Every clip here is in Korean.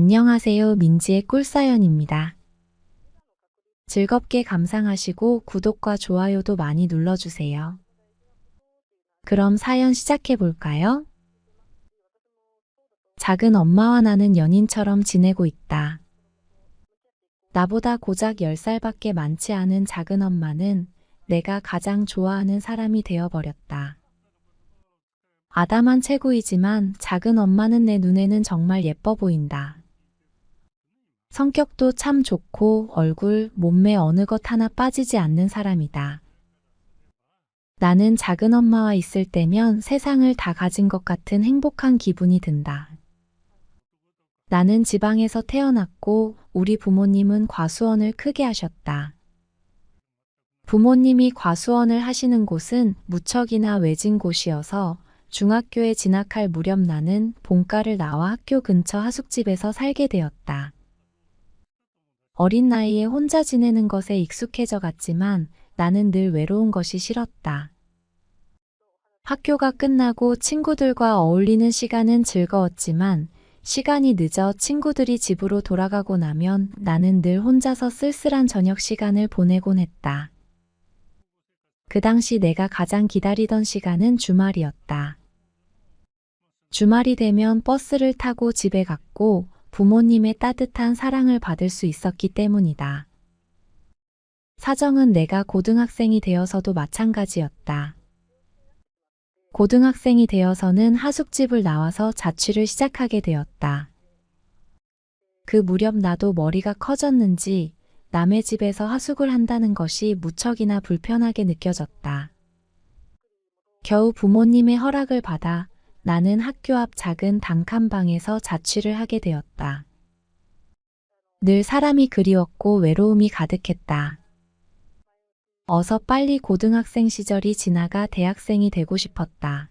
안녕하세요. 민지의 꿀사연입니다. 즐겁게 감상하시고 구독과 좋아요도 많이 눌러주세요. 그럼 사연 시작해 볼까요? 작은 엄마와 나는 연인처럼 지내고 있다. 나보다 고작 10살밖에 많지 않은 작은 엄마는 내가 가장 좋아하는 사람이 되어버렸다. 아담한 체구이지만 작은 엄마는 내 눈에는 정말 예뻐 보인다. 성격도 참 좋고 얼굴, 몸매 어느 것 하나 빠지지 않는 사람이다. 나는 작은 엄마와 있을 때면 세상을 다 가진 것 같은 행복한 기분이 든다. 나는 지방에서 태어났고 우리 부모님은 과수원을 크게 하셨다. 부모님이 과수원을 하시는 곳은 무척이나 외진 곳이어서 중학교에 진학할 무렵 나는 본가를 나와 학교 근처 하숙집에서 살게 되었다. 어린 나이에 혼자 지내는 것에 익숙해져 갔지만 나는 늘 외로운 것이 싫었다. 학교가 끝나고 친구들과 어울리는 시간은 즐거웠지만 시간이 늦어 친구들이 집으로 돌아가고 나면 나는 늘 혼자서 쓸쓸한 저녁 시간을 보내곤 했다. 그 당시 내가 가장 기다리던 시간은 주말이었다. 주말이 되면 버스를 타고 집에 갔고 부모님의 따뜻한 사랑을 받을 수 있었기 때문이다. 사정은 내가 고등학생이 되어서도 마찬가지였다. 고등학생이 되어서는 하숙집을 나와서 자취를 시작하게 되었다. 그 무렵 나도 머리가 커졌는지 남의 집에서 하숙을 한다는 것이 무척이나 불편하게 느껴졌다. 겨우 부모님의 허락을 받아 나는 학교 앞 작은 단칸방에서 자취를 하게 되었다. 늘 사람이 그리웠고 외로움이 가득했다. 어서 빨리 고등학생 시절이 지나가 대학생이 되고 싶었다.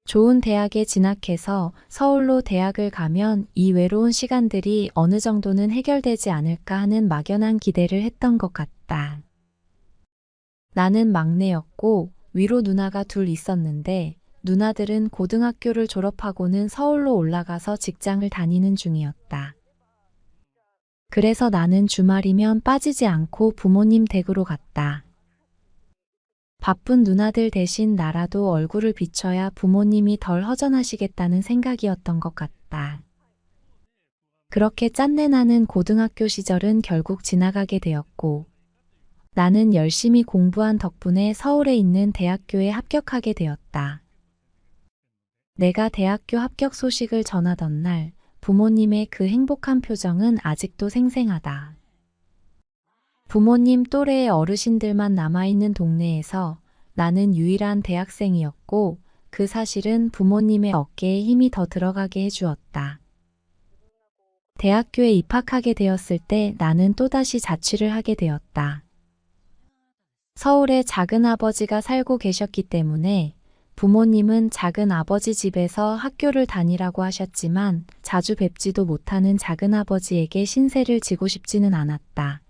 좋은 대학에 진학해서 서울로 대학을 가면 이 외로운 시간들이 어느 정도는 해결되지 않을까 하는 막연한 기대를 했던 것 같다. 나는 막내였고 위로 누나가 둘 있었는데 누나들은 고등학교를 졸업하고는 서울로 올라가서 직장을 다니는 중이었다. 그래서 나는 주말이면 빠지지 않고 부모님 댁으로 갔다. 바쁜 누나들 대신 나라도 얼굴을 비춰야 부모님이 덜 허전하시겠다는 생각이었던 것 같다. 그렇게 짠내나는 고등학교 시절은 결국 지나가게 되었고 나는 열심히 공부한 덕분에 서울에 있는 대학교에 합격하게 되었다. 내가 대학교 합격 소식을 전하던 날 부모님의 그 행복한 표정은 아직도 생생하다. 부모님 또래의 어르신들만 남아있는 동네에서 나는 유일한 대학생이었고 그 사실은 부모님의 어깨에 힘이 더 들어가게 해주었다. 대학교에 입학하게 되었을 때 나는 또다시 자취를 하게 되었다. 서울에 작은 아버지가 살고 계셨기 때문에 부모님은 작은 아버지 집에서 학교를 다니라고 하셨지만 자주 뵙지도 못하는 작은 아버지에게 신세를 지고 싶지는 않았다.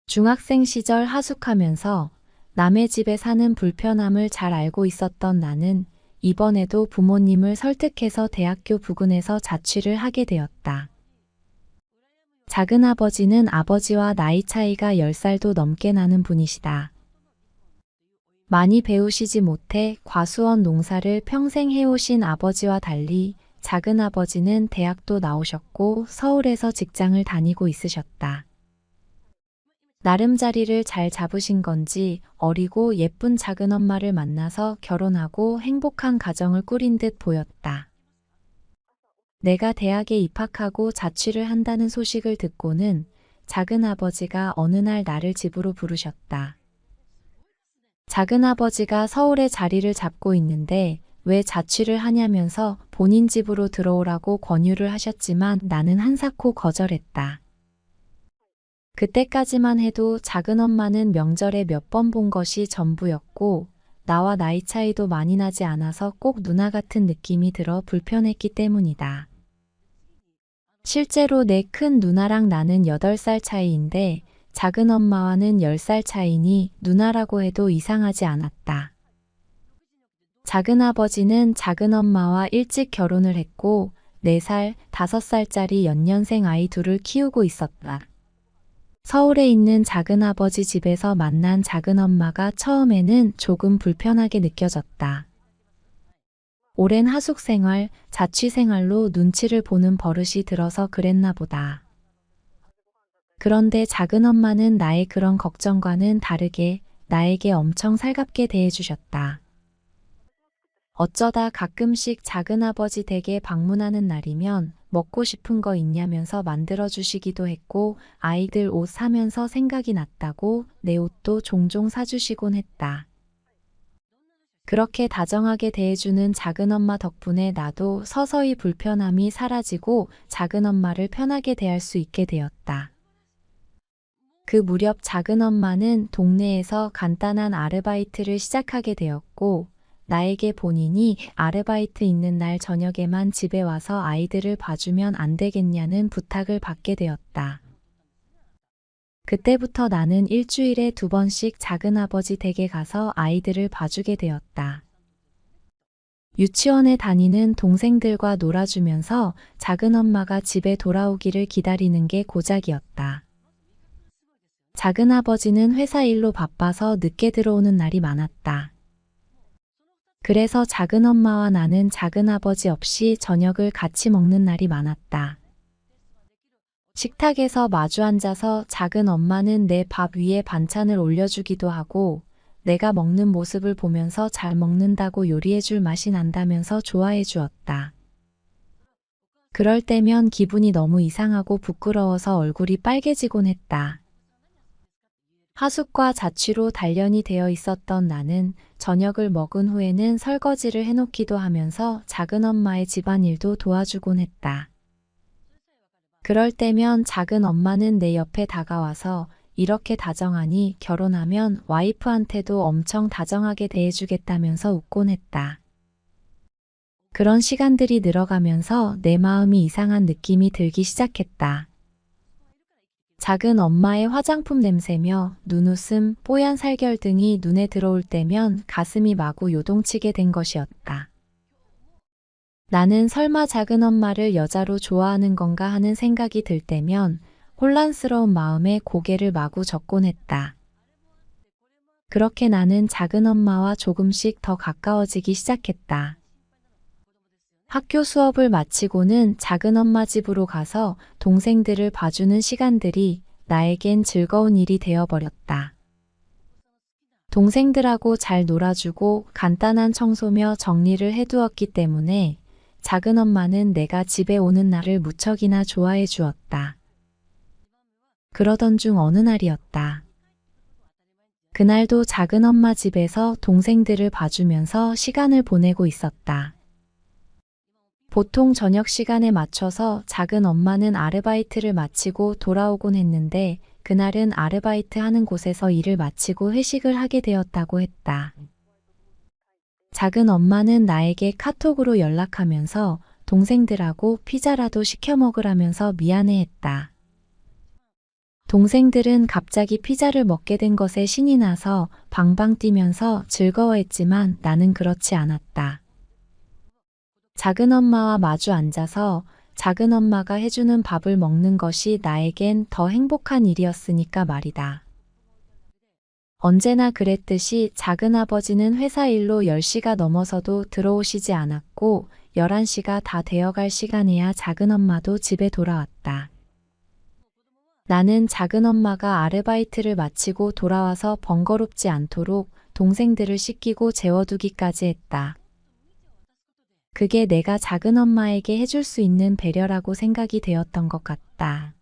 중학생 시절 하숙하면서 남의 집에 사는 불편함을 잘 알고 있었던 나는 이번에도 부모님을 설득해서 대학교 부근에서 자취를 하게 되었다. 작은 아버지는 아버지와 나이 차이가 10살도 넘게 나는 분이시다. 많이 배우시지 못해 과수원 농사를 평생 해오신 아버지와 달리 작은 아버지는 대학도 나오셨고 서울에서 직장을 다니고 있으셨다. 나름 자리를 잘 잡으신 건지 어리고 예쁜 작은 엄마를 만나서 결혼하고 행복한 가정을 꾸린 듯 보였다. 내가 대학에 입학하고 자취를 한다는 소식을 듣고는 작은 아버지가 어느 날 나를 집으로 부르셨다. 작은 아버지가 서울에 자리를 잡고 있는데 왜 자취를 하냐면서 본인 집으로 들어오라고 권유를 하셨지만 나는 한사코 거절했다. 그때까지만 해도 작은 엄마는 명절에 몇 번 본 것이 전부였고 나와 나이 차이도 많이 나지 않아서 꼭 누나 같은 느낌이 들어 불편했기 때문이다. 실제로 내 큰 누나랑 나는 8살 차이인데 작은 엄마와는 10살 차이니 누나라고 해도 이상하지 않았다. 작은 아버지는 작은 엄마와 일찍 결혼을 했고 4살, 5살짜리 연년생 아이 둘을 키우고 있었다. 서울에 있는 작은아버지 집에서 만난 작은엄마가 처음에는 조금 불편하게 느껴졌다. 오랜 하숙 생활, 자취 생활로 눈치를 보는 버릇이 들어서 그랬나 보다. 그런데 작은엄마는 나의 그런 걱정과는 다르게 나에게 엄청 살갑게 대해주셨다. 어쩌다 가끔씩 작은아버지 댁에 방문하는 날이면 먹고 싶은 거 있냐면서 만들어주시기도 했고, 아이들 옷 사면서 생각이 났다고 내 옷도 종종 사주시곤 했다. 그렇게 다정하게 대해주는 작은엄마 덕분에 나도 서서히 불편함이 사라지고 작은엄마를 편하게 대할 수 있게 되었다. 그 무렵 작은엄마는 동네에서 간단한 아르바이트를 시작하게 되었고, 나에게 본인이 아르바이트 있는 날 저녁에만 집에 와서 아이들을 봐주면 안 되겠냐는 부탁을 받게 되었다. 그때부터 나는 일주일에 2번씩 작은아버지 댁에 가서 아이들을 봐주게 되었다. 유치원에 다니는 동생들과 놀아주면서 작은엄마가 집에 돌아오기를 기다리는 게 고작이었다. 작은아버지는 회사 일로 바빠서 늦게 들어오는 날이 많았다. 그래서 작은엄마와 나는 작은아버지 없이 저녁을 같이 먹는 날이 많았다. 식탁에서 마주 앉아서 작은엄마는 내 밥 위에 반찬을 올려주기도 하고, 내가 먹는 모습을 보면서 잘 먹는다고 요리해줄 맛이 난다면서 좋아해 주었다. 그럴 때면 기분이 너무 이상하고 부끄러워서 얼굴이 빨개지곤 했다. 하숙과 자취로 단련이 되어 있었던 나는 저녁을 먹은 후에는 설거지를 해놓기도 하면서 작은엄마의 집안일도 도와주곤 했다. 그럴 때면 작은엄마는 내 옆에 다가와서 이렇게 다정하니 결혼하면 와이프한테도 엄청 다정하게 대해주겠다면서 웃곤 했다. 그런 시간들이 늘어가면서 내 마음이 이상한 느낌이 들기 시작했다. 작은 엄마의 화장품 냄새며 눈웃음, 뽀얀 살결 등이 눈에 들어올 때면 가슴이 마구 요동치게 된 것이었다. 나는 설마 작은 엄마를 여자로 좋아하는 건가 하는 생각이 들 때면 혼란스러운 마음에 고개를 마구 젓곤 했다. 그렇게 나는 작은 엄마와 조금씩 더 가까워지기 시작했다. 학교 수업을 마치고는 작은 엄마 집으로 가서 동생들을 봐주는 시간들이 나에겐 즐거운 일이 되어버렸다. 동생들하고 잘 놀아주고 간단한 청소며 정리를 해두었기 때문에 작은 엄마는 내가 집에 오는 날을 무척이나 좋아해 주었다. 그러던 중 어느 날이었다. 그날도 작은 엄마 집에서 동생들을 봐주면서 시간을 보내고 있었다. 보통 저녁 시간에 맞춰서 작은 엄마는 아르바이트를 마치고 돌아오곤 했는데 그날은 아르바이트 하는 곳에서 일을 마치고 회식을 하게 되었다고 했다. 작은 엄마는 나에게 카톡으로 연락하면서 동생들하고 피자라도 시켜 먹으라면서 미안해했다. 동생들은 갑자기 피자를 먹게 된 것에 신이 나서 방방 뛰면서 즐거워했지만 나는 그렇지 않았다. 작은 엄마와 마주 앉아서 작은 엄마가 해주는 밥을 먹는 것이 나에겐 더 행복한 일이었으니까 말이다. 언제나 그랬듯이 작은 아버지는 회사 일로 10시가 넘어서도 들어오시지 않았고 11시가 다 되어갈 시간에야 작은 엄마도 집에 돌아왔다. 나는 작은 엄마가 아르바이트를 마치고 돌아와서 번거롭지 않도록 동생들을 씻기고 재워두기까지 했다. 그게 내가 작은 엄마에게 해줄 수 있는 배려라고 생각이 되었던 것 같다.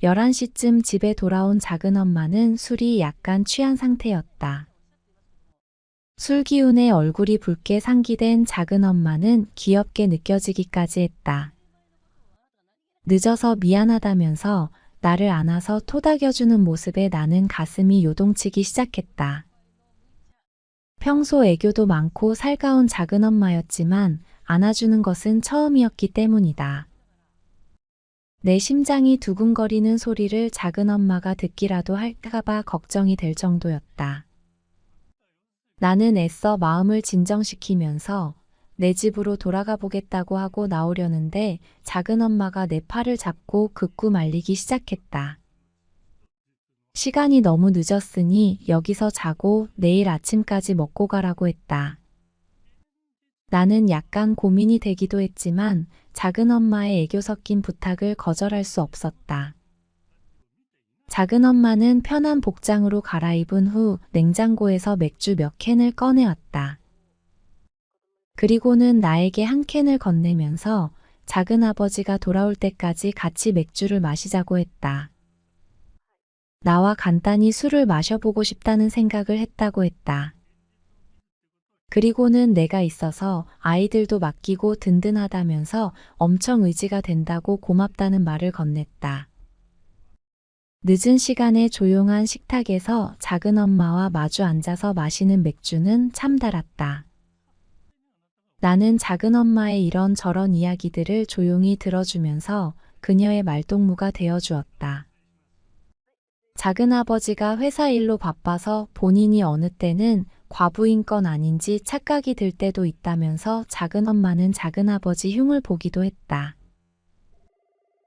11시쯤 집에 돌아온 작은 엄마는 술이 약간 취한 상태였다. 술 기운에 얼굴이 붉게 상기된 작은 엄마는 귀엽게 느껴지기까지 했다. 늦어서 미안하다면서 나를 안아서 토닥여주는 모습에 나는 가슴이 요동치기 시작했다. 평소 애교도 많고 살가운 작은 엄마였지만 안아주는 것은 처음이었기 때문이다. 내 심장이 두근거리는 소리를 작은 엄마가 듣기라도 할까봐 걱정이 될 정도였다. 나는 애써 마음을 진정시키면서 내 집으로 돌아가 보겠다고 하고 나오려는데 작은 엄마가 내 팔을 잡고 극구 말리기 시작했다. 시간이 너무 늦었으니 여기서 자고 내일 아침까지 먹고 가라고 했다. 나는 약간 고민이 되기도 했지만 작은 엄마의 애교 섞인 부탁을 거절할 수 없었다. 작은 엄마는 편한 복장으로 갈아입은 후 냉장고에서 맥주 몇 캔을 꺼내왔다. 그리고는 나에게 한 캔을 건네면서 작은 아버지가 돌아올 때까지 같이 맥주를 마시자고 했다. 나와 간단히 술을 마셔보고 싶다는 생각을 했다고 했다. 그리고는 내가 있어서 아이들도 맡기고 든든하다면서 엄청 의지가 된다고 고맙다는 말을 건넸다. 늦은 시간에 조용한 식탁에서 작은 엄마와 마주 앉아서 마시는 맥주는 참 달았다. 나는 작은 엄마의 이런저런 이야기들을 조용히 들어주면서 그녀의 말동무가 되어주었다. 작은 아버지가 회사 일로 바빠서 본인이 어느 때는 과부인 건 아닌지 착각이 들 때도 있다면서 작은 엄마는 작은 아버지 흉을 보기도 했다.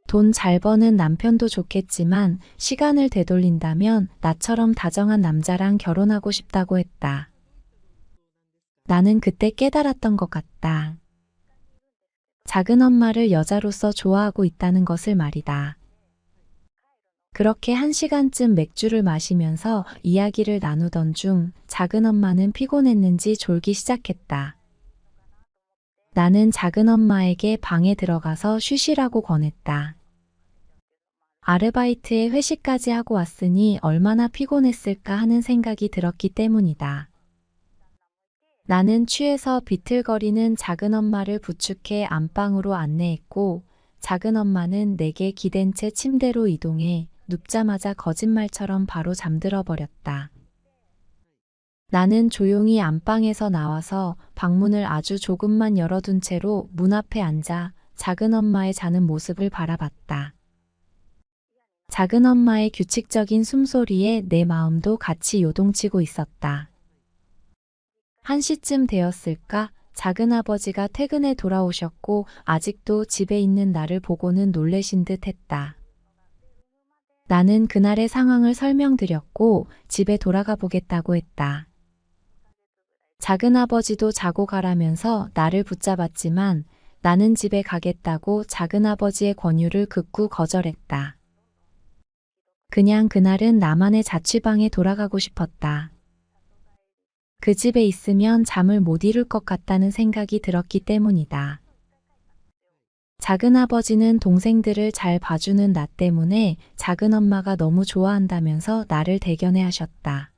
돈 잘 버는 남편도 좋겠지만 시간을 되돌린다면 나처럼 다정한 남자랑 결혼하고 싶다고 했다. 나는 그때 깨달았던 것 같다. 작은 엄마를 여자로서 좋아하고 있다는 것을 말이다. 그렇게 1시간쯤 맥주를 마시면서 이야기를 나누던 중 작은 엄마는 피곤했는지 졸기 시작했다. 나는 작은 엄마에게 방에 들어가서 쉬시라고 권했다. 아르바이트에 회식까지 하고 왔으니 얼마나 피곤했을까 하는 생각이 들었기 때문이다. 나는 취해서 비틀거리는 작은 엄마를 부축해 안방으로 안내했고 작은 엄마는 내게 기댄 채 침대로 이동해 눕자마자 거짓말처럼 바로 잠들어 버렸다. 나는 조용히 안방에서 나와서 방문을 아주 조금만 열어둔 채로 문 앞에 앉아 작은 엄마의 자는 모습을 바라봤다. 작은 엄마의 규칙적인 숨소리에 내 마음도 같이 요동치고 있었다. 1시쯤 되었을까? 작은 아버지가 퇴근해 돌아오셨고 아직도 집에 있는 나를 보고는 놀라신 듯 했다. 나는 그날의 상황을 설명드렸고 집에 돌아가 보겠다고 했다. 작은 아버지도 자고 가라면서 나를 붙잡았지만 나는 집에 가겠다고 작은 아버지의 권유를 극구 거절했다. 그냥 그날은 나만의 자취방에 돌아가고 싶었다. 그 집에 있으면 잠을 못 이룰 것 같다는 생각이 들었기 때문이다. 작은 아버지는 동생들을 잘 봐주는 나 때문에 작은 엄마가 너무 좋아한다면서 나를 대견해 하셨다.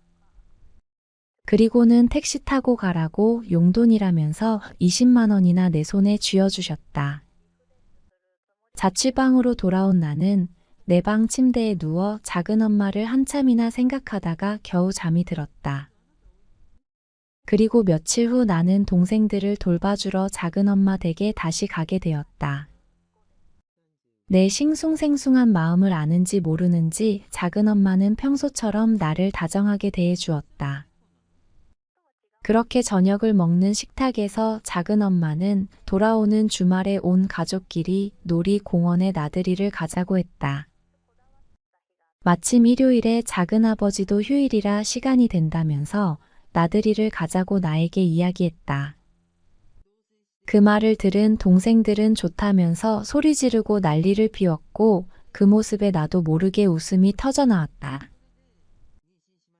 그리고는 택시 타고 가라고 용돈이라면서 20만 원이나 내 손에 쥐어주셨다. 자취방으로 돌아온 나는 내 방 침대에 누워 작은 엄마를 한참이나 생각하다가 겨우 잠이 들었다. 그리고 며칠 후 나는 동생들을 돌봐주러 작은 엄마 댁에 다시 가게 되었다. 내 싱숭생숭한 마음을 아는지 모르는지 작은 엄마는 평소처럼 나를 다정하게 대해주었다. 그렇게 저녁을 먹는 식탁에서 작은 엄마는 돌아오는 주말에 온 가족끼리 놀이공원에 나들이를 가자고 했다. 마침 일요일에 작은 아버지도 휴일이라 시간이 된다면서 나들이를 가자고 나에게 이야기했다. 그 말을 들은 동생들은 좋다면서 소리 지르고 난리를 피웠고 그 모습에 나도 모르게 웃음이 터져나왔다.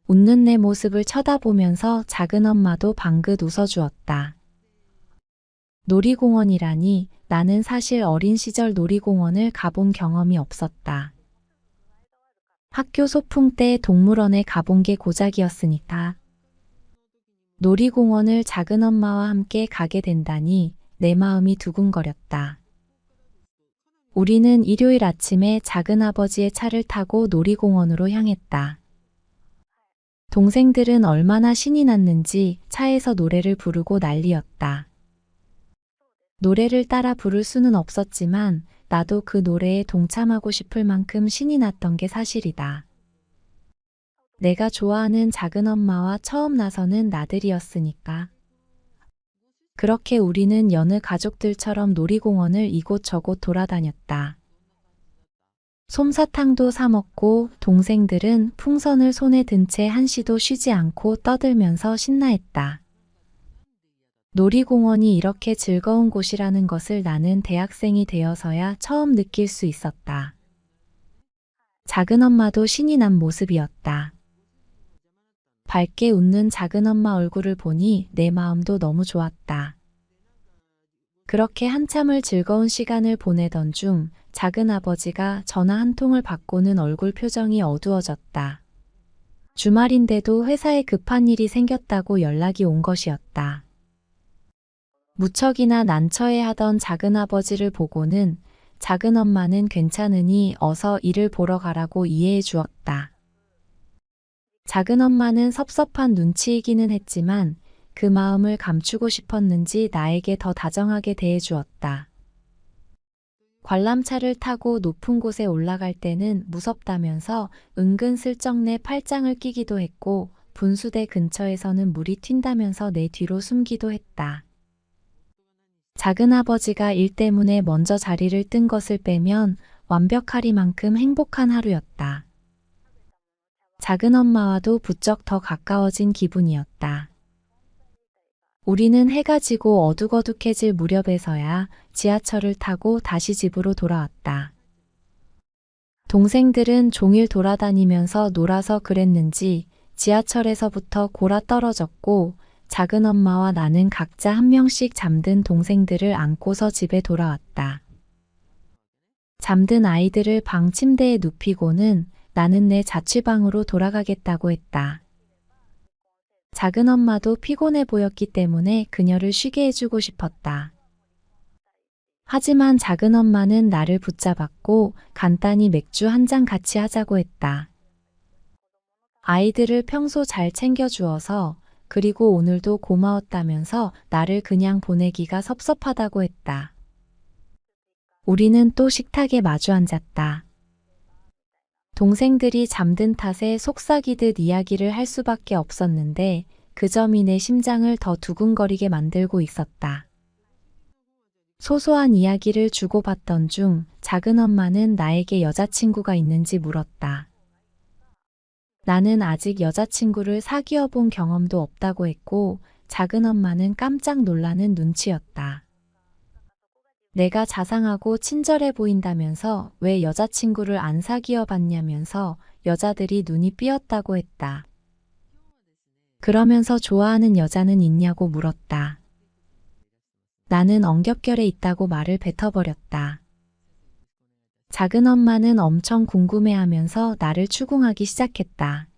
웃는 내 모습을 쳐다보면서 작은 엄마도 방긋 웃어주었다. 놀이공원이라니 나는 사실 어린 시절 놀이공원을 가본 경험이 없었다. 학교 소풍 때 동물원에 가본 게 고작이었으니까. 놀이공원을 작은 엄마와 함께 가게 된다니 내 마음이 두근거렸다. 우리는 일요일 아침에 작은 아버지의 차를 타고 놀이공원으로 향했다. 동생들은 얼마나 신이 났는지 차에서 노래를 부르고 난리였다. 노래를 따라 부를 수는 없었지만 나도 그 노래에 동참하고 싶을 만큼 신이 났던 게 사실이다. 내가 좋아하는 작은 엄마와 처음 나서는 나들이였으니까. 그렇게 우리는 여느 가족들처럼 놀이공원을 이곳저곳 돌아다녔다. 솜사탕도 사 먹고 동생들은 풍선을 손에 든 채 한시도 쉬지 않고 떠들면서 신나했다. 놀이공원이 이렇게 즐거운 곳이라는 것을 나는 대학생이 되어서야 처음 느낄 수 있었다. 작은엄마도 신이 난 모습이었다. 밝게 웃는 작은엄마 얼굴을 보니 내 마음도 너무 좋았다. 그렇게 한참을 즐거운 시간을 보내던 중 작은아버지가 전화 한 통을 받고는 얼굴 표정이 어두워졌다. 주말인데도 회사에 급한 일이 생겼다고 연락이 온 것이었다. 무척이나 난처해하던 작은아버지를 보고는 작은엄마는 괜찮으니 어서 일을 보러 가라고 이해해 주었다. 작은엄마는 섭섭한 눈치이기는 했지만 그 마음을 감추고 싶었는지 나에게 더 다정하게 대해 주었다. 관람차를 타고 높은 곳에 올라갈 때는 무섭다면서 은근슬쩍 내 팔짱을 끼기도 했고 분수대 근처에서는 물이 튄다면서 내 뒤로 숨기도 했다. 작은아버지가 일 때문에 먼저 자리를 뜬 것을 빼면 완벽하리만큼 행복한 하루였다. 작은엄마와도 부쩍 더 가까워진 기분이었다. 우리는 해가 지고 어둑어둑해질 무렵에서야 지하철을 타고 다시 집으로 돌아왔다. 동생들은 종일 돌아다니면서 놀아서 그랬는지 지하철에서부터 골아 떨어졌고 작은엄마와 나는 각자 한 명씩 잠든 동생들을 안고서 집에 돌아왔다. 잠든 아이들을 방 침대에 눕히고는 나는 내 자취방으로 돌아가겠다고 했다. 작은엄마도 피곤해 보였기 때문에 그녀를 쉬게 해주고 싶었다. 하지만 작은엄마는 나를 붙잡았고 간단히 맥주 한 잔 같이 하자고 했다. 아이들을 평소 잘 챙겨주어서 그리고 오늘도 고마웠다면서 나를 그냥 보내기가 섭섭하다고 했다. 우리는 또 식탁에 마주 앉았다. 동생들이 잠든 탓에 속삭이듯 이야기를 할 수밖에 없었는데 그 점이 내 심장을 더 두근거리게 만들고 있었다. 소소한 이야기를 주고받던 중 작은엄마는 나에게 여자친구가 있는지 물었다. 나는 아직 여자친구를 사귀어 본 경험도 없다고 했고 작은엄마는 깜짝 놀라는 눈치였다. 내가 자상하고 친절해 보인다면서 왜 여자친구를 안 사귀어 봤냐면서 여자들이 눈이 삐었다고 했다. 그러면서 좋아하는 여자는 있냐고 물었다. 나는 엉겹결에 있다고 말을 뱉어버렸다. 작은엄마는 엄청 궁금해하면서 나를 추궁하기 시작했다.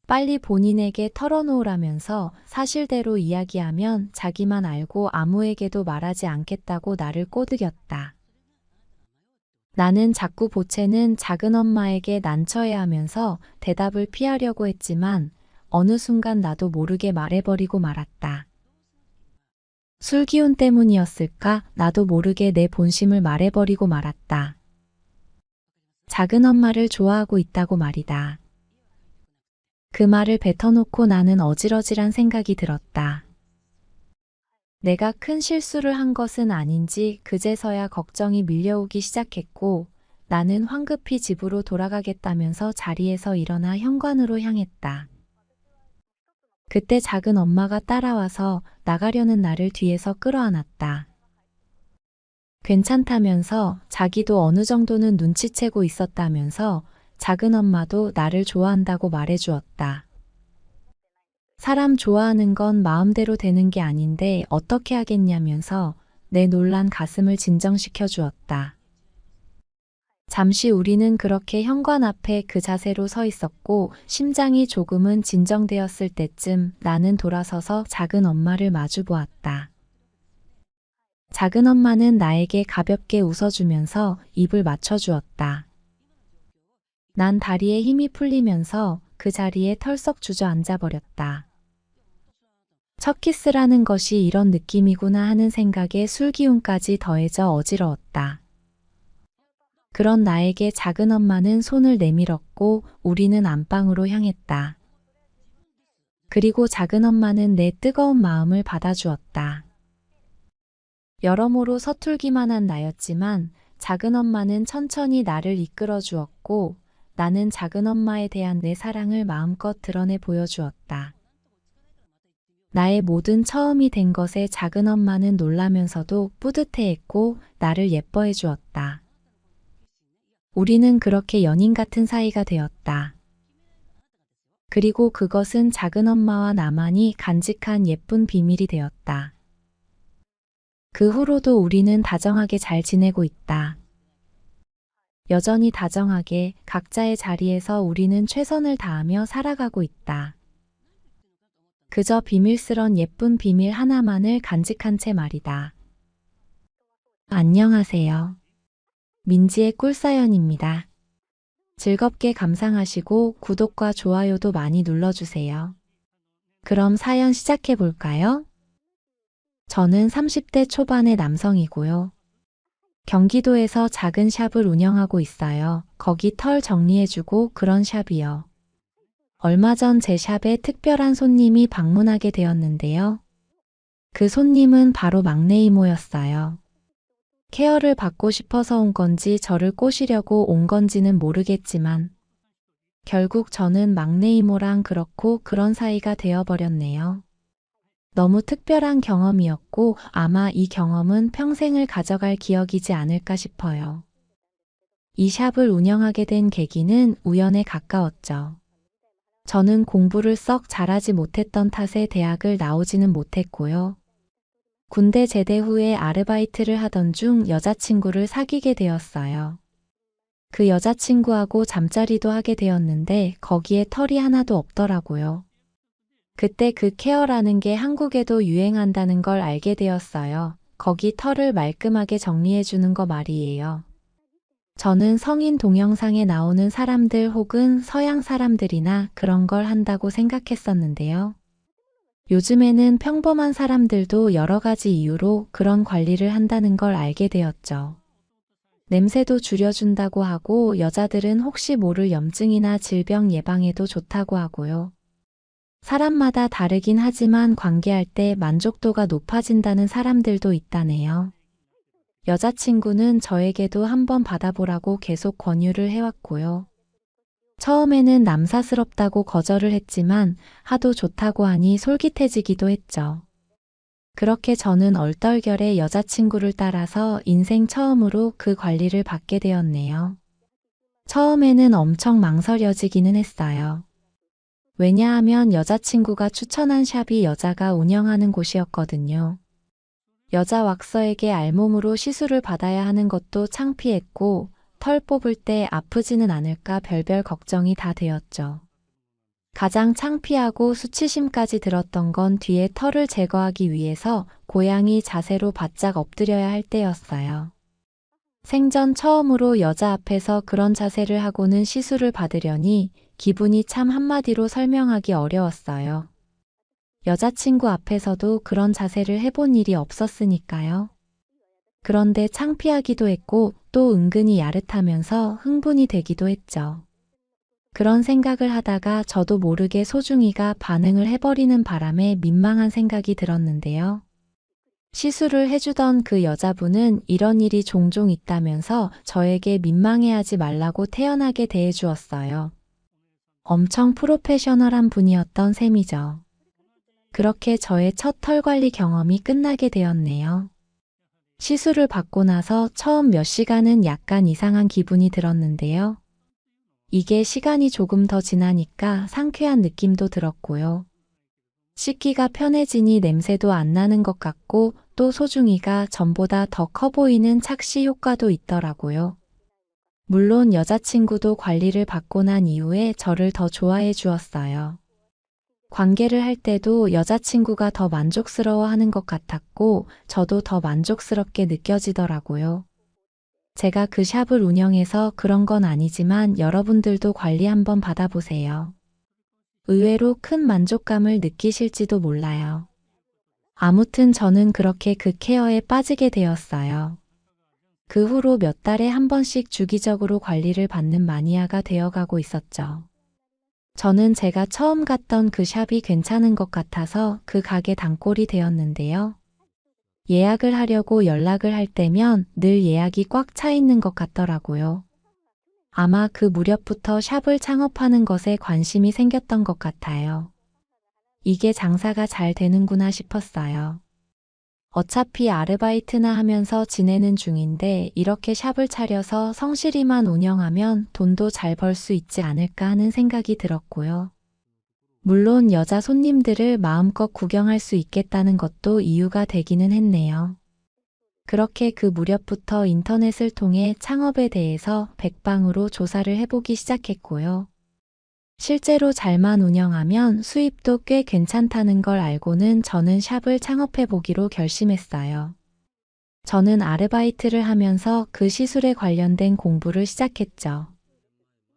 빨리 본인에게 털어놓으라면서 사실대로 이야기하면 자기만 알고 아무에게도 말하지 않겠다고 나를 꼬드겼다. 나는 자꾸 보채는 작은엄마에게 난처해하면서 대답을 피하려고 했지만 어느 순간 나도 모르게 말해버리고 말았다. 술 기운 때문이었을까? 나도 모르게 내 본심을 말해버리고 말았다. 작은엄마를 좋아하고 있다고 말이다. 그 말을 뱉어놓고 나는 어질어질한 생각이 들었다. 내가 큰 실수를 한 것은 아닌지 그제서야 걱정이 밀려오기 시작했고 나는 황급히 집으로 돌아가겠다면서 자리에서 일어나 현관으로 향했다. 그때 작은 엄마가 따라와서 나가려는 나를 뒤에서 끌어안았다. 괜찮다면서 자기도 어느 정도는 눈치채고 있었다면서 작은 엄마도 나를 좋아한다고 말해주었다. 사람 좋아하는 건 마음대로 되는 게 아닌데 어떻게 하겠냐면서 내 놀란 가슴을 진정시켜 주었다. 잠시 우리는 그렇게 현관 앞에 그 자세로 서 있었고 심장이 조금은 진정되었을 때쯤 나는 돌아서서 작은 엄마를 마주 보았다. 작은 엄마는 나에게 가볍게 웃어주면서 입을 맞춰주었다. 난 다리에 힘이 풀리면서 그 자리에 털썩 주저앉아 버렸다. 첫 키스라는 것이 이런 느낌이구나 하는 생각에 술기운까지 더해져 어지러웠다. 그런 나에게 작은 엄마는 손을 내밀었고 우리는 안방으로 향했다. 그리고 작은 엄마는 내 뜨거운 마음을 받아주었다. 여러모로 서툴기만 한 나였지만 작은 엄마는 천천히 나를 이끌어 주었고 나는 작은 엄마에 대한 내 사랑을 마음껏 드러내 보여주었다. 나의 모든 처음이 된 것에 작은 엄마는 놀라면서도 뿌듯해했고 나를 예뻐해 주었다. 우리는 그렇게 연인 같은 사이가 되었다. 그리고 그것은 작은 엄마와 나만이 간직한 예쁜 비밀이 되었다. 그 후로도 우리는 다정하게 잘 지내고 있다. 여전히 다정하게 각자의 자리에서 우리는 최선을 다하며 살아가고 있다. 그저 비밀스런 예쁜 비밀 하나만을 간직한 채 말이다. 안녕하세요. 민지의 꿀사연입니다. 즐겁게 감상하시고 구독과 좋아요도 많이 눌러주세요. 그럼 사연 시작해 볼까요? 저는 30대 초반의 남성이고요. 경기도에서 작은 샵을 운영하고 있어요. 거기 털 정리해주고 그런 샵이요. 얼마 전 제 샵에 특별한 손님이 방문하게 되었는데요. 그 손님은 바로 막내 이모였어요. 케어를 받고 싶어서 온 건지 저를 꼬시려고 온 건지는 모르겠지만 결국 저는 막내 이모랑 그렇고 그런 사이가 되어버렸네요. 너무 특별한 경험이었고 아마 이 경험은 평생을 가져갈 기억이지 않을까 싶어요. 이 샵을 운영하게 된 계기는 우연에 가까웠죠. 저는 공부를 썩 잘하지 못했던 탓에 대학을 나오지는 못했고요. 군대 제대 후에 아르바이트를 하던 중 여자친구를 사귀게 되었어요. 그 여자친구하고 잠자리도 하게 되었는데 거기에 털이 하나도 없더라고요. 그때 그 케어라는 게 한국에도 유행한다는 걸 알게 되었어요. 거기 털을 말끔하게 정리해주는 거 말이에요. 저는 성인 동영상에 나오는 사람들 혹은 서양 사람들이나 그런 걸 한다고 생각했었는데요. 요즘에는 평범한 사람들도 여러 가지 이유로 그런 관리를 한다는 걸 알게 되었죠. 냄새도 줄여준다고 하고 여자들은 혹시 모를 염증이나 질병 예방에도 좋다고 하고요. 사람마다 다르긴 하지만 관계할 때 만족도가 높아진다는 사람들도 있다네요. 여자친구는 저에게도 한번 받아보라고 계속 권유를 해왔고요. 처음에는 남사스럽다고 거절을 했지만 하도 좋다고 하니 솔깃해지기도 했죠. 그렇게 저는 얼떨결에 여자친구를 따라서 인생 처음으로 그 관리를 받게 되었네요. 처음에는 엄청 망설여지기는 했어요. 왜냐하면 여자친구가 추천한 샵이 여자가 운영하는 곳이었거든요. 여자 왁서에게 알몸으로 시술을 받아야 하는 것도 창피했고 털 뽑을 때 아프지는 않을까 별별 걱정이 다 되었죠. 가장 창피하고 수치심까지 들었던 건 뒤에 털을 제거하기 위해서 고양이 자세로 바짝 엎드려야 할 때였어요. 생전 처음으로 여자 앞에서 그런 자세를 하고는 시술을 받으려니 기분이 참 한마디로 설명하기 어려웠어요. 여자친구 앞에서도 그런 자세를 해본 일이 없었으니까요. 그런데 창피하기도 했고 또 은근히 야릇하면서 흥분이 되기도 했죠. 그런 생각을 하다가 저도 모르게 소중이가 반응을 해버리는 바람에 민망한 생각이 들었는데요. 시술을 해주던 그 여자분은 이런 일이 종종 있다면서 저에게 민망해하지 말라고 태연하게 대해주었어요. 엄청 프로페셔널한 분이었던 셈이죠. 그렇게 저의 첫 털 관리 경험이 끝나게 되었네요. 시술을 받고 나서 처음 몇 시간은 약간 이상한 기분이 들었는데요. 이게 시간이 조금 더 지나니까 상쾌한 느낌도 들었고요. 씻기가 편해지니 냄새도 안 나는 것 같고 또 소중이가 전보다 더 커 보이는 착시 효과도 있더라고요. 물론 여자친구도 관리를 받고 난 이후에 저를 더 좋아해 주었어요. 관계를 할 때도 여자친구가 더 만족스러워하는 것 같았고 저도 더 만족스럽게 느껴지더라고요. 제가 그 샵을 운영해서 그런 건 아니지만 여러분들도 관리 한번 받아보세요. 의외로 큰 만족감을 느끼실지도 몰라요. 아무튼 저는 그렇게 그 케어에 빠지게 되었어요. 그 후로 몇 달에 한 번씩 주기적으로 관리를 받는 마니아가 되어가고 있었죠. 저는 제가 처음 갔던 그 샵이 괜찮은 것 같아서 그 가게 단골이 되었는데요. 예약을 하려고 연락을 할 때면 늘 예약이 꽉 차 있는 것 같더라고요. 아마 그 무렵부터 샵을 창업하는 것에 관심이 생겼던 것 같아요. 이게 장사가 잘 되는구나 싶었어요. 어차피 아르바이트나 하면서 지내는 중인데 이렇게 샵을 차려서 성실히만 운영하면 돈도 잘 벌 수 있지 않을까 하는 생각이 들었고요. 물론 여자 손님들을 마음껏 구경할 수 있겠다는 것도 이유가 되기는 했네요. 그렇게 그 무렵부터 인터넷을 통해 창업에 대해서 백방으로 조사를 해보기 시작했고요. 실제로 잘만 운영하면 수입도 꽤 괜찮다는 걸 알고는 저는 샵을 창업해 보기로 결심했어요. 저는 아르바이트를 하면서 그 시술에 관련된 공부를 시작했죠.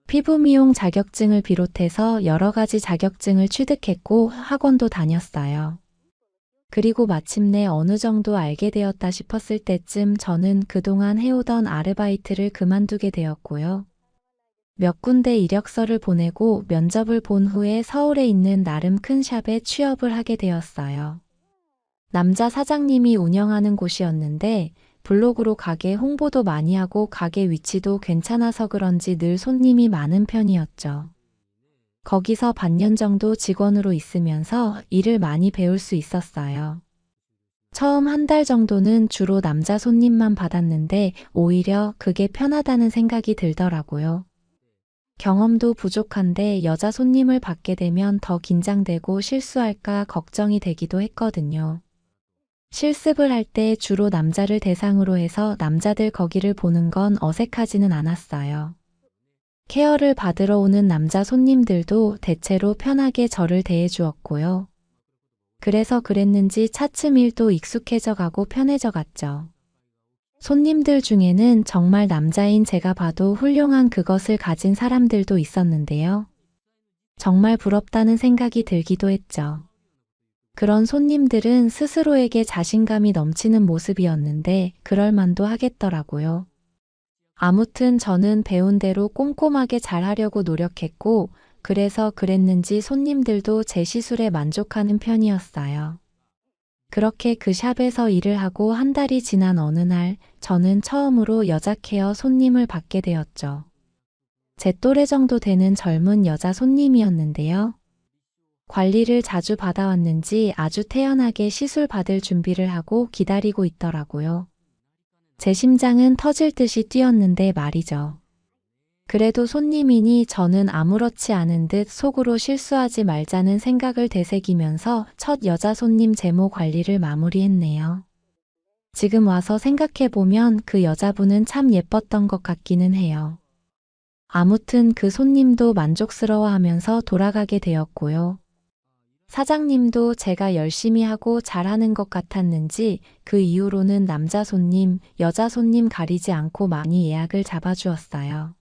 피부 미용 자격증을 비롯해서 여러 가지 자격증을 취득했고 학원도 다녔어요. 그리고 마침내 어느 정도 알게 되었다 싶었을 때쯤 저는 그동안 해오던 아르바이트를 그만두게 되었고요. 몇 군데 이력서를 보내고 면접을 본 후에 서울에 있는 나름 큰 샵에 취업을 하게 되었어요. 남자 사장님이 운영하는 곳이었는데 블로그로 가게 홍보도 많이 하고 가게 위치도 괜찮아서 그런지 늘 손님이 많은 편이었죠. 거기서 반년 정도 직원으로 있으면서 일을 많이 배울 수 있었어요. 처음 한 달 정도는 주로 남자 손님만 받았는데 오히려 그게 편하다는 생각이 들더라고요. 경험도 부족한데 여자 손님을 받게 되면 더 긴장되고 실수할까 걱정이 되기도 했거든요. 실습을 할 때 주로 남자를 대상으로 해서 남자들 거기를 보는 건 어색하지는 않았어요. 케어를 받으러 오는 남자 손님들도 대체로 편하게 저를 대해 주었고요. 그래서 그랬는지 차츰 일도 익숙해져 가고 편해져 갔죠. 손님들 중에는 정말 남자인 제가 봐도 훌륭한 그것을 가진 사람들도 있었는데요. 정말 부럽다는 생각이 들기도 했죠. 그런 손님들은 스스로에게 자신감이 넘치는 모습이었는데 그럴 만도 하겠더라고요. 아무튼 저는 배운 대로 꼼꼼하게 잘하려고 노력했고 그래서 그랬는지 손님들도 제 시술에 만족하는 편이었어요. 그렇게 그 샵에서 일을 하고 한 달이 지난 어느 날 저는 처음으로 여자 케어 손님을 받게 되었죠. 제 또래 정도 되는 젊은 여자 손님이었는데요. 관리를 자주 받아왔는지 아주 태연하게 시술 받을 준비를 하고 기다리고 있더라고요. 제 심장은 터질 듯이 뛰었는데 말이죠. 그래도 손님이니 저는 아무렇지 않은 듯 속으로 실수하지 말자는 생각을 되새기면서 첫 여자 손님 제모 관리를 마무리했네요. 지금 와서 생각해보면 그 여자분은 참 예뻤던 것 같기는 해요. 아무튼 그 손님도 만족스러워하면서 돌아가게 되었고요. 사장님도 제가 열심히 하고 잘하는 것 같았는지 그 이후로는 남자 손님, 여자 손님 가리지 않고 많이 예약을 잡아주었어요.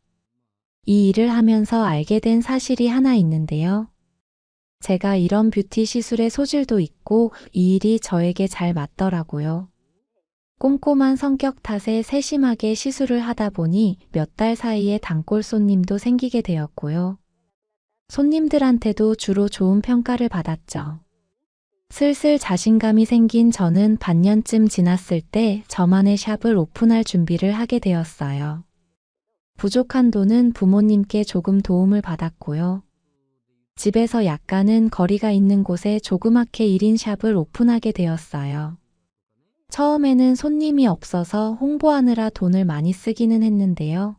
이 일을 하면서 알게 된 사실이 하나 있는데요. 제가 이런 뷰티 시술의 소질도 있고 이 일이 저에게 잘 맞더라고요. 꼼꼼한 성격 탓에 세심하게 시술을 하다 보니 몇 달 사이에 단골 손님도 생기게 되었고요. 손님들한테도 주로 좋은 평가를 받았죠. 슬슬 자신감이 생긴 저는 반년쯤 지났을 때 저만의 샵을 오픈할 준비를 하게 되었어요. 부족한 돈은 부모님께 조금 도움을 받았고요. 집에서 약간은 거리가 있는 곳에 조그맣게 1인 샵을 오픈하게 되었어요. 처음에는 손님이 없어서 홍보하느라 돈을 많이 쓰기는 했는데요.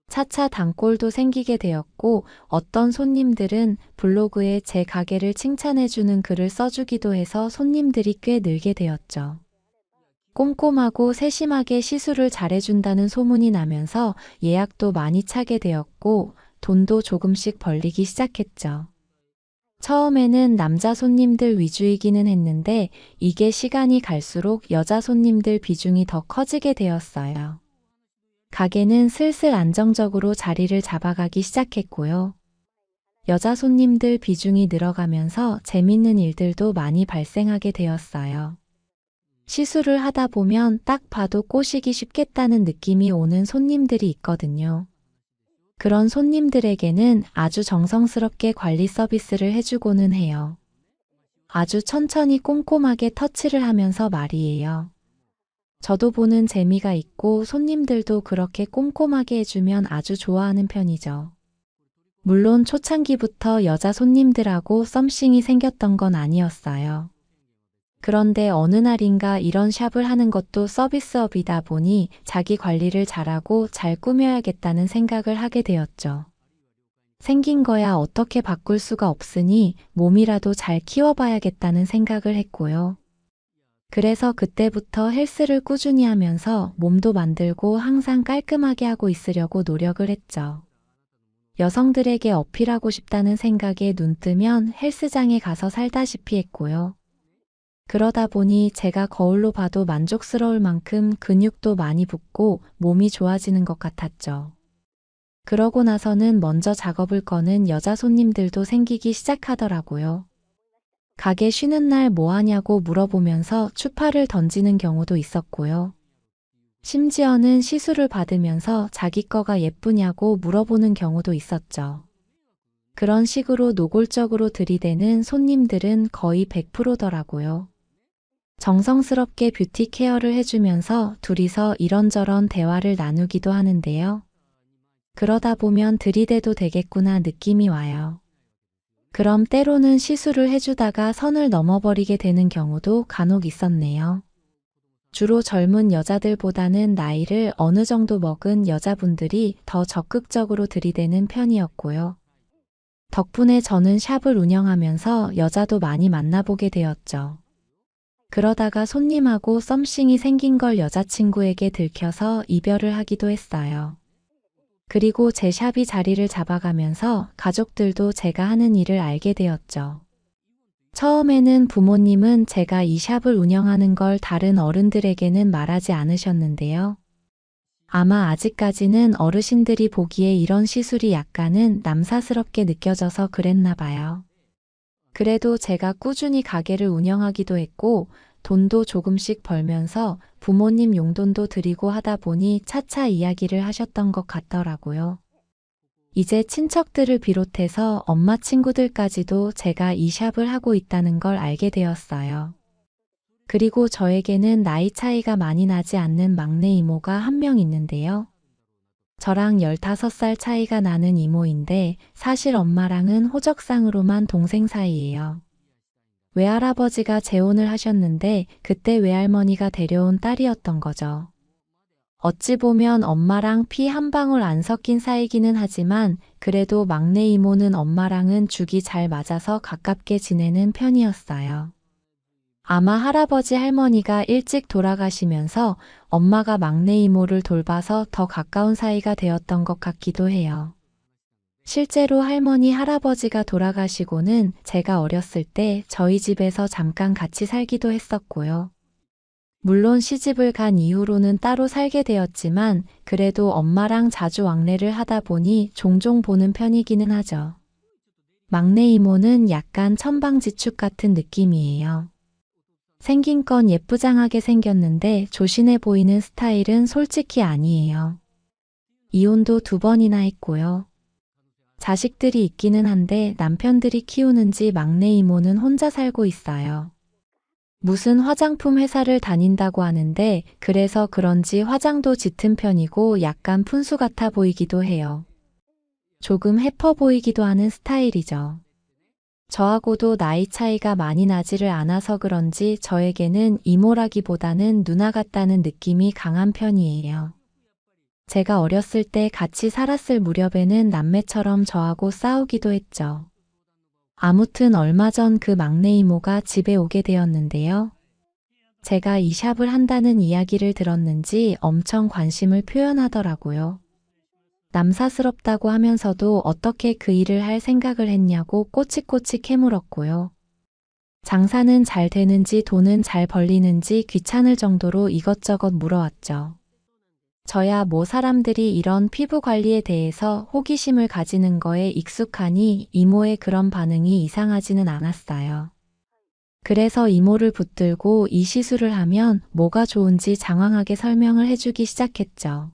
차차 단골도 생기게 되었고 어떤 손님들은 블로그에 제 가게를 칭찬해주는 글을 써주기도 해서 손님들이 꽤 늘게 되었죠. 꼼꼼하고 세심하게 시술을 잘해준다는 소문이 나면서 예약도 많이 차게 되었고 돈도 조금씩 벌리기 시작했죠. 처음에는 남자 손님들 위주이기는 했는데 이게 시간이 갈수록 여자 손님들 비중이 더 커지게 되었어요. 가게는 슬슬 안정적으로 자리를 잡아가기 시작했고요. 여자 손님들 비중이 늘어가면서 재밌는 일들도 많이 발생하게 되었어요. 시술을 하다 보면 딱 봐도 꼬시기 쉽겠다는 느낌이 오는 손님들이 있거든요. 그런 손님들에게는 아주 정성스럽게 관리 서비스를 해주고는 해요. 아주 천천히 꼼꼼하게 터치를 하면서 말이에요. 저도 보는 재미가 있고 손님들도 그렇게 꼼꼼하게 해주면 아주 좋아하는 편이죠. 물론 초창기부터 여자 손님들하고 썸씽이 생겼던 건 아니었어요. 그런데 어느 날인가 이런 샵을 하는 것도 서비스업이다 보니 자기 관리를 잘하고 잘 꾸며야겠다는 생각을 하게 되었죠. 생긴 거야 어떻게 바꿀 수가 없으니 몸이라도 잘 키워봐야겠다는 생각을 했고요. 그래서 그때부터 헬스를 꾸준히 하면서 몸도 만들고 항상 깔끔하게 하고 있으려고 노력을 했죠. 여성들에게 어필하고 싶다는 생각에 눈 뜨면 헬스장에 가서 살다시피 했고요. 그러다 보니 제가 거울로 봐도 만족스러울 만큼 근육도 많이 붙고 몸이 좋아지는 것 같았죠. 그러고 나서는 먼저 작업을 거는 여자 손님들도 생기기 시작하더라고요. 가게 쉬는 날 뭐 하냐고 물어보면서 추파를 던지는 경우도 있었고요. 심지어는 시술을 받으면서 자기 거가 예쁘냐고 물어보는 경우도 있었죠. 그런 식으로 노골적으로 들이대는 손님들은 거의 100%더라고요. 정성스럽게 뷰티 케어를 해주면서 둘이서 이런저런 대화를 나누기도 하는데요. 그러다 보면 들이대도 되겠구나 느낌이 와요. 그럼 때로는 시술을 해주다가 선을 넘어버리게 되는 경우도 간혹 있었네요. 주로 젊은 여자들보다는 나이를 어느 정도 먹은 여자분들이 더 적극적으로 들이대는 편이었고요. 덕분에 저는 샵을 운영하면서 여자도 많이 만나보게 되었죠. 그러다가 손님하고 썸씽이 생긴 걸 여자친구에게 들켜서 이별을 하기도 했어요. 그리고 제 샵이 자리를 잡아가면서 가족들도 제가 하는 일을 알게 되었죠. 처음에는 부모님은 제가 이 샵을 운영하는 걸 다른 어른들에게는 말하지 않으셨는데요. 아마 아직까지는 어르신들이 보기에 이런 시술이 약간은 남사스럽게 느껴져서 그랬나 봐요. 그래도 제가 꾸준히 가게를 운영하기도 했고 돈도 조금씩 벌면서 부모님 용돈도 드리고 하다 보니 차차 이야기를 하셨던 것 같더라고요. 이제 친척들을 비롯해서 엄마 친구들까지도 제가 이 샵을 하고 있다는 걸 알게 되었어요. 그리고 저에게는 나이 차이가 많이 나지 않는 막내 이모가 한 명 있는데요. 저랑 15살 차이가 나는 이모인데 사실 엄마랑은 호적상으로만 동생 사이예요. 외할아버지가 재혼을 하셨는데 그때 외할머니가 데려온 딸이었던 거죠. 어찌 보면 엄마랑 피 한 방울 안 섞인 사이기는 하지만 그래도 막내 이모는 엄마랑은 죽이 잘 맞아서 가깝게 지내는 편이었어요. 아마 할아버지 할머니가 일찍 돌아가시면서 엄마가 막내 이모를 돌봐서 더 가까운 사이가 되었던 것 같기도 해요. 실제로 할머니 할아버지가 돌아가시고는 제가 어렸을 때 저희 집에서 잠깐 같이 살기도 했었고요. 물론 시집을 간 이후로는 따로 살게 되었지만 그래도 엄마랑 자주 왕래를 하다 보니 종종 보는 편이기는 하죠. 막내 이모는 약간 천방지축 같은 느낌이에요. 생긴 건 예쁘장하게 생겼는데 조신해 보이는 스타일은 솔직히 아니에요. 이혼도 2번이나 했고요. 자식들이 있기는 한데 남편들이 키우는지 막내 이모는 혼자 살고 있어요. 무슨 화장품 회사를 다닌다고 하는데 그래서 그런지 화장도 짙은 편이고 약간 푼수 같아 보이기도 해요. 조금 해퍼 보이기도 하는 스타일이죠. 저하고도 나이 차이가 많이 나지를 않아서 그런지 저에게는 이모라기보다는 누나 같다는 느낌이 강한 편이에요. 제가 어렸을 때 같이 살았을 무렵에는 남매처럼 저하고 싸우기도 했죠. 아무튼 얼마 전 그 막내 이모가 집에 오게 되었는데요. 제가 이 샵을 한다는 이야기를 들었는지 엄청 관심을 표현하더라고요. 남사스럽다고 하면서도 어떻게 그 일을 할 생각을 했냐고 꼬치꼬치 캐물었고요. 장사는 잘 되는지 돈은 잘 벌리는지 귀찮을 정도로 이것저것 물어왔죠. 저야 뭐 사람들이 이런 피부 관리에 대해서 호기심을 가지는 거에 익숙하니 이모의 그런 반응이 이상하지는 않았어요. 그래서 이모를 붙들고 이 시술을 하면 뭐가 좋은지 장황하게 설명을 해주기 시작했죠.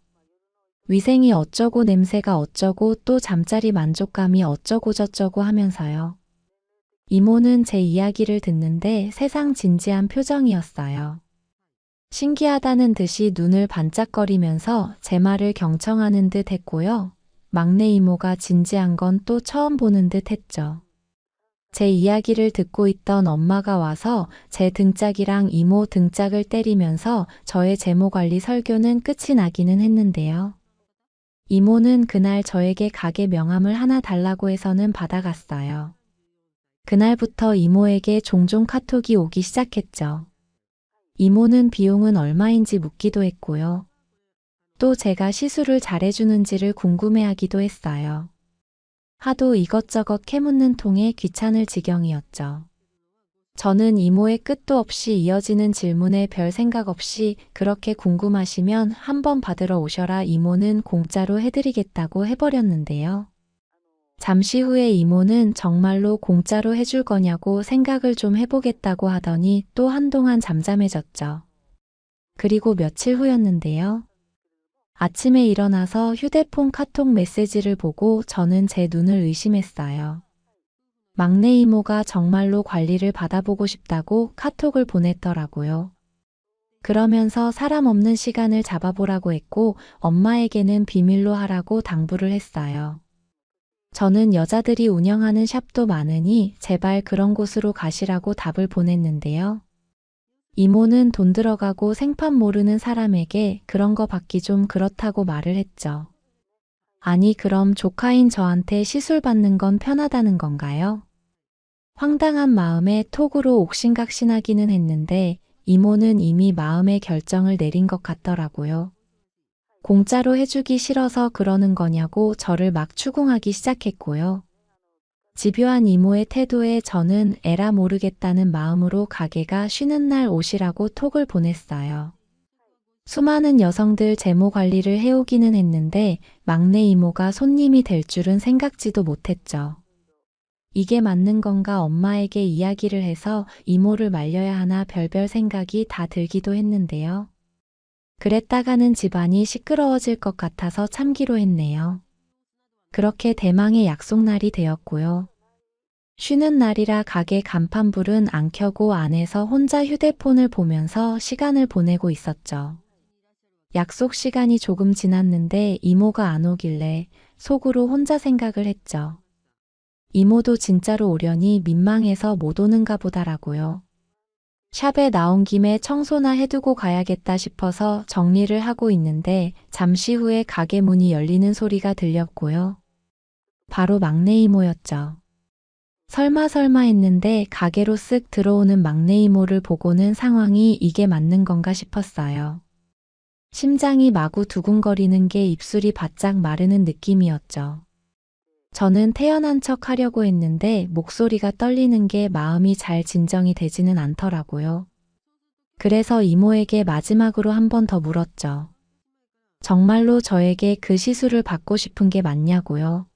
위생이 어쩌고 냄새가 어쩌고 또 잠자리 만족감이 어쩌고 저쩌고 하면서요. 이모는 제 이야기를 듣는데 세상 진지한 표정이었어요. 신기하다는 듯이 눈을 반짝거리면서 제 말을 경청하는 듯 했고요. 막내 이모가 진지한 건 또 처음 보는 듯 했죠. 제 이야기를 듣고 있던 엄마가 와서 제 등짝이랑 이모 등짝을 때리면서 저의 제모관리 설교는 끝이 나기는 했는데요. 이모는 그날 저에게 가게 명함을 하나 달라고 해서는 받아갔어요. 그날부터 이모에게 종종 카톡이 오기 시작했죠. 이모는 비용은 얼마인지 묻기도 했고요. 또 제가 시술을 잘해주는지를 궁금해하기도 했어요. 하도 이것저것 캐묻는 통에 귀찮을 지경이었죠. 저는 이모의 끝도 없이 이어지는 질문에 별 생각 없이 그렇게 궁금하시면 한번 받으러 오셔라 이모는 공짜로 해드리겠다고 해버렸는데요. 잠시 후에 이모는 정말로 공짜로 해줄 거냐고 생각을 좀 해보겠다고 하더니 또 한동안 잠잠해졌죠. 그리고 며칠 후였는데요. 아침에 일어나서 휴대폰 카톡 메시지를 보고 저는 제 눈을 의심했어요. 막내 이모가 정말로 관리를 받아보고 싶다고 카톡을 보냈더라고요. 그러면서 사람 없는 시간을 잡아보라고 했고 엄마에게는 비밀로 하라고 당부를 했어요. 저는 여자들이 운영하는 샵도 많으니 제발 그런 곳으로 가시라고 답을 보냈는데요. 이모는 돈 들어가고 생판 모르는 사람에게 그런 거 받기 좀 그렇다고 말을 했죠. 아니 그럼 조카인 저한테 시술 받는 건 편하다는 건가요? 황당한 마음에 톡으로 옥신각신하기는 했는데 이모는 이미 마음의 결정을 내린 것 같더라고요. 공짜로 해주기 싫어서 그러는 거냐고 저를 막 추궁하기 시작했고요. 집요한 이모의 태도에 저는 에라 모르겠다는 마음으로 가게가 쉬는 날 오시라고 톡을 보냈어요. 수많은 여성들 제모 관리를 해오기는 했는데 막내 이모가 손님이 될 줄은 생각지도 못했죠. 이게 맞는 건가 엄마에게 이야기를 해서 이모를 말려야 하나 별별 생각이 다 들기도 했는데요. 그랬다가는 집안이 시끄러워질 것 같아서 참기로 했네요. 그렇게 대망의 약속날이 되었고요. 쉬는 날이라 가게 간판불은 안 켜고 안에서 혼자 휴대폰을 보면서 시간을 보내고 있었죠. 약속 시간이 조금 지났는데 이모가 안 오길래 속으로 혼자 생각을 했죠. 이모도 진짜로 오려니 민망해서 못 오는가 보다라고요. 샵에 나온 김에 청소나 해두고 가야겠다 싶어서 정리를 하고 있는데 잠시 후에 가게 문이 열리는 소리가 들렸고요. 바로 막내 이모였죠. 설마 했는데 가게로 쓱 들어오는 막내 이모를 보고는 상황이 이게 맞는 건가 싶었어요. 심장이 마구 두근거리는 게 입술이 바짝 마르는 느낌이었죠. 저는 태연한 척 하려고 했는데 목소리가 떨리는 게 마음이 잘 진정이 되지는 않더라고요. 그래서 이모에게 마지막으로 한 번 더 물었죠. 정말로 저에게 그 시술을 받고 싶은 게 맞냐고요.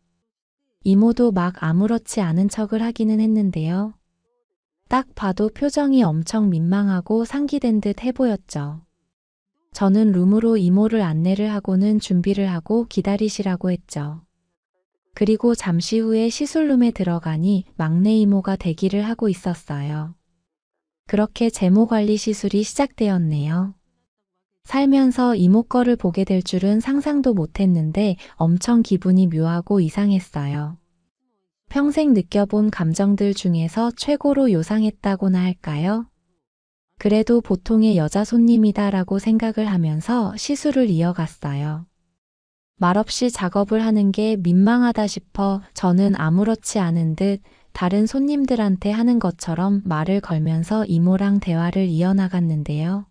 이모도 막 아무렇지 않은 척을 하기는 했는데요. 딱 봐도 표정이 엄청 민망하고 상기된 듯 해보였죠. 저는 룸으로 이모를 안내를 하고는 준비를 하고 기다리시라고 했죠. 그리고 잠시 후에 시술룸에 들어가니 막내 이모가 대기를 하고 있었어요. 그렇게 제모관리 시술이 시작되었네요. 살면서 이모 거를 보게 될 줄은 상상도 못했는데 엄청 기분이 묘하고 이상했어요. 평생 느껴본 감정들 중에서 최고로 요상했다고나 할까요? 그래도 보통의 여자 손님이다라고 생각을 하면서 시술을 이어갔어요. 말없이 작업을 하는 게 민망하다 싶어 저는 아무렇지 않은 듯 다른 손님들한테 하는 것처럼 말을 걸면서 이모랑 대화를 이어나갔는데요.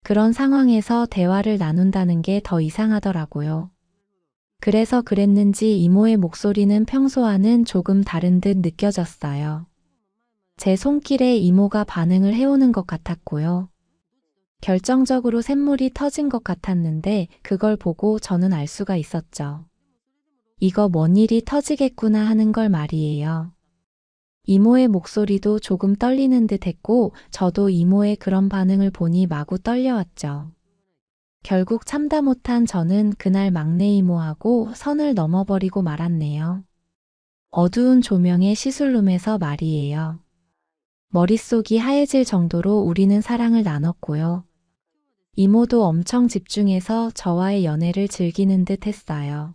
그런 상황에서 대화를 나눈다는 게 더 이상하더라고요. 그래서 그랬는지 이모의 목소리는 평소와는 조금 다른 듯 느껴졌어요. 제 손길에 이모가 반응을 해오는 것 같았고요. 결정적으로 샘물이 터진 것 같았는데 그걸 보고 저는 알 수가 있었죠. 이거 뭔 일이 터지겠구나 하는 걸 말이에요. 이모의 목소리도 조금 떨리는 듯 했고 저도 이모의 그런 반응을 보니 마구 떨려왔죠. 결국 참다 못한 저는 그날 막내 이모하고 선을 넘어버리고 말았네요. 어두운 조명의 시술룸에서 말이에요. 머릿속이 하얘질 정도로 우리는 사랑을 나눴고요. 이모도 엄청 집중해서 저와의 연애를 즐기는 듯 했어요.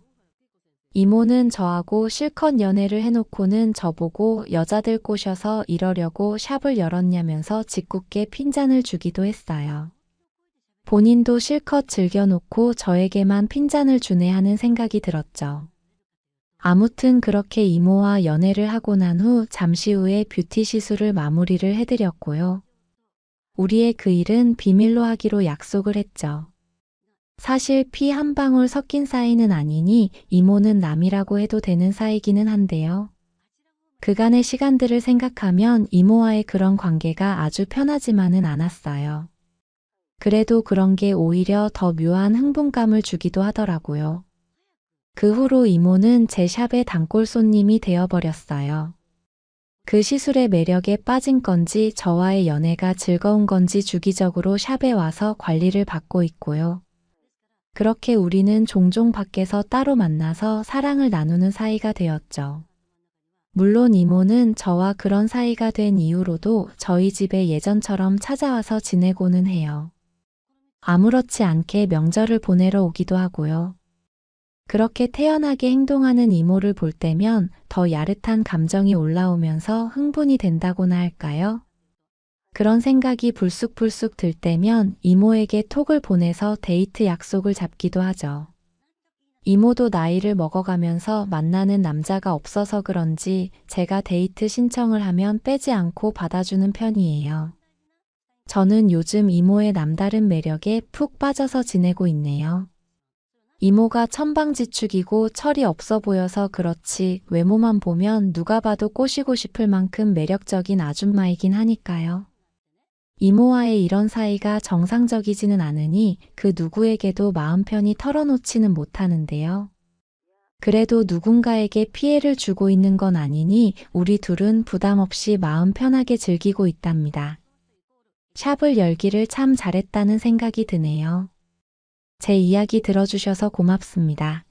이모는 저하고 실컷 연애를 해놓고는 저보고 여자들 꼬셔서 이러려고 샵을 열었냐면서 짓궂게 핀잔을 주기도 했어요. 본인도 실컷 즐겨놓고 저에게만 핀잔을 주네 하는 생각이 들었죠. 아무튼 그렇게 이모와 연애를 하고 난 후 잠시 후에 뷰티 시술을 마무리를 해드렸고요. 우리의 그 일은 비밀로 하기로 약속을 했죠. 사실 피 한 방울 섞인 사이는 아니니 이모는 남이라고 해도 되는 사이기는 한데요. 그간의 시간들을 생각하면 이모와의 그런 관계가 아주 편하지만은 않았어요. 그래도 그런 게 오히려 더 묘한 흥분감을 주기도 하더라고요. 그 후로 이모는 제 샵의 단골 손님이 되어버렸어요. 그 시술의 매력에 빠진 건지 저와의 연애가 즐거운 건지 주기적으로 샵에 와서 관리를 받고 있고요. 그렇게 우리는 종종 밖에서 따로 만나서 사랑을 나누는 사이가 되었죠. 물론 이모는 저와 그런 사이가 된 이후로도 저희 집에 예전처럼 찾아와서 지내고는 해요. 아무렇지 않게 명절을 보내러 오기도 하고요. 그렇게 태연하게 행동하는 이모를 볼 때면 더 야릇한 감정이 올라오면서 흥분이 된다고나 할까요? 그런 생각이 불쑥불쑥 들 때면 이모에게 톡을 보내서 데이트 약속을 잡기도 하죠. 이모도 나이를 먹어가면서 만나는 남자가 없어서 그런지 제가 데이트 신청을 하면 빼지 않고 받아주는 편이에요. 저는 요즘 이모의 남다른 매력에 푹 빠져서 지내고 있네요. 이모가 천방지축이고 철이 없어 보여서 그렇지 외모만 보면 누가 봐도 꼬시고 싶을 만큼 매력적인 아줌마이긴 하니까요. 이모와의 이런 사이가 정상적이지는 않으니 그 누구에게도 마음 편히 털어놓지는 못하는데요. 그래도 누군가에게 피해를 주고 있는 건 아니니 우리 둘은 부담 없이 마음 편하게 즐기고 있답니다. 샵을 열기를 참 잘했다는 생각이 드네요. 제 이야기 들어주셔서 고맙습니다.